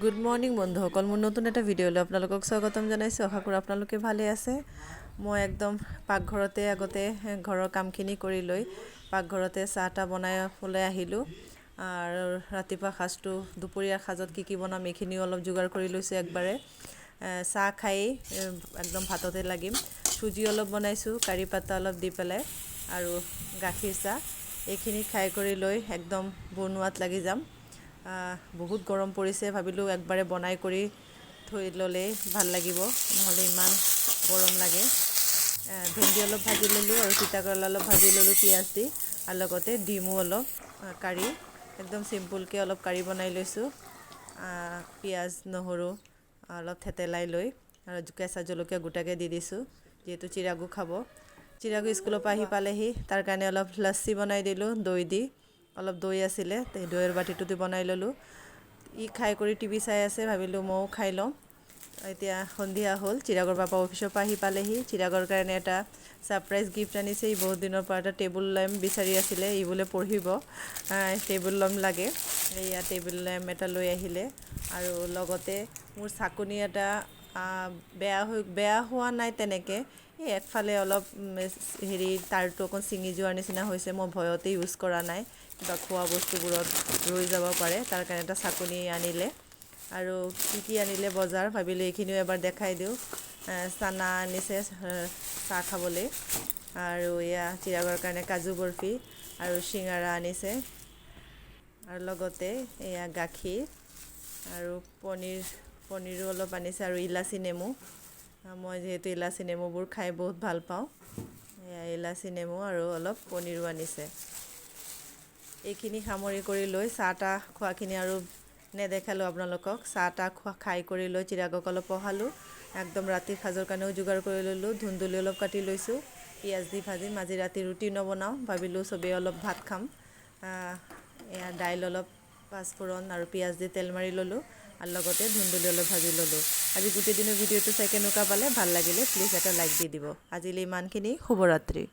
Good morning বন্ধুসকল, মোৰ নতুন এটা ভিডিঅ'লৈ আপোনালোকক স্বাগতম জনাইছোঁ। আশা কৰোঁ আপোনালোকে ভালে আছে। মই একদম পাকঘৰতে আগতে ঘৰৰ কামখিনি কৰি লৈ পাকঘৰতে চাহ তাহ বনাবলৈ আহিলোঁ। আৰু ৰাতিপুৱা সাজটো দুপৰীয়াৰ সাজত কি বনাম এইখিনিও অলপ যোগাৰ কৰি লৈছোঁ একবাৰে। চাহ খাই একদম ভাততে লাগিম। চুজি অলপ বনাইছোঁ, কাৰি পাতা অলপ দি পেলাই, আৰু গাখীৰ চাহ। এইখিনি খাই কৰি লৈ একদম বনোৱাত লাগি যাম। বহুত গৰম পৰিছে, ভাবিলোঁ একবাৰে বনাই কৰি থৈ ল'লেই ভাল লাগিব, নহ'লে ইমান গৰম লাগে। ভেন্দি অলপ ভাজি ল'লোঁ আৰু তিতা কেৰেলা অলপ ভাজি ল'লোঁ পিঁয়াজ দি, আৰু লগতে ডিমো অলপ কাৰি, একদম চিম্পুলকৈ অলপ কাৰি বনাই লৈছোঁ। পিঁয়াজ নহৰু অলপ থেতেলাই লৈ আৰু কেঁচা জলকীয়া গোটাকৈ দি দিছোঁ, যিহেতু চিৰাগো খাব। চিৰাগো স্কুলৰ পৰা আহি পালেহি, তাৰ কাৰণে অলপ লাচ্চি বনাই দিলোঁ দৈ দি। অলপ দৈ আছিলে, দৈৰ বাতিটোতে বনাই ল'লোঁ। খাই কৰি টিভি চাই আছে, ভাবিলোঁ ময়ো খাই লওঁ। এতিয়া সন্ধিয়া হ'ল, চিৰাগৰ পাপা অফিচৰ পৰা আহি পালেহি। চিৰাগৰ কাৰণে এটা ছাৰপ্ৰাইজ গিফ্ট আনিছে। ই বহুত দিনৰ পৰা এটা টেবুল লেম্প বিচাৰি আছিলে, ই বোলে পঢ়িব, টেবুল লেম্প লাগে। এয়া টেবুল লেম্প এটা লৈ আহিলে, আৰু লগতে মোৰ চাকনি এটা বেয়া হোৱা নাই তেনেকৈ, এই একফালে অলপ তাঁৰটো অকণ ছিঙি যোৱাৰ নিচিনা হৈছে। মই ভয়তে ইউজ কৰা নাই, কিবা খোৱা বস্তুবোৰত ৰৈ যাব পাৰে, তাৰ কাৰণে এটা চাকনি আনিলে। আৰু কি আনিলে বজাৰ, ভাবিলোঁ এইখিনিও এবাৰ দেখাই দিওঁ। চানা আনিছে চাহ খাবলৈ, আৰু এয়া চিৰাগৰ কাৰণে কাজু বৰফি আৰু চিঙৰা আনিছে, আৰু লগতে এয়া গাখীৰ আৰু পনীৰো অলপ আনিছে, আৰু ইলাচি নেমু। মই যিহেতু ইলাচি নেমুবোৰ খাই বহুত ভাল পাওঁ, এয়া ইলাচি নেমু আৰু অলপ পনীৰো আনিছে। এইখিনি সামৰি কৰি লৈ চাহ তাহ খোৱাখিনি আৰু নেদেখালোঁ আপোনালোকক। চাহ তাহ খাই কৰি লৈ চিৰাগক অলপ পঢ়ালোঁ। একদম ৰাতিৰ সাজৰ কাৰণেও যোগাৰ কৰি ল'লোঁ। ধুন্দুলি অলপ কাটি লৈছোঁ, পিঁয়াজ দি ভাজিম। আজি ৰাতি ৰুটি নবনাওঁ, ভাবিলোঁ চবেই অলপ ভাত খাম। এয়া দাইল অলপ পাঁচফোৰণ আৰু পিঁয়াজ দি তেল মাৰি ল'লোঁ, আৰু লগতে ধুন্দুলি অলপ ভাজি ল'লোঁ। আজি গোটেই দিনৰ ভিডিঅ'টো চাই কেনেকুৱা পালে, ভাল লাগিলে প্লিজ এটা লাইক দি দিব। আজিলৈ ইমানখিনি, শুভৰাত্ৰি।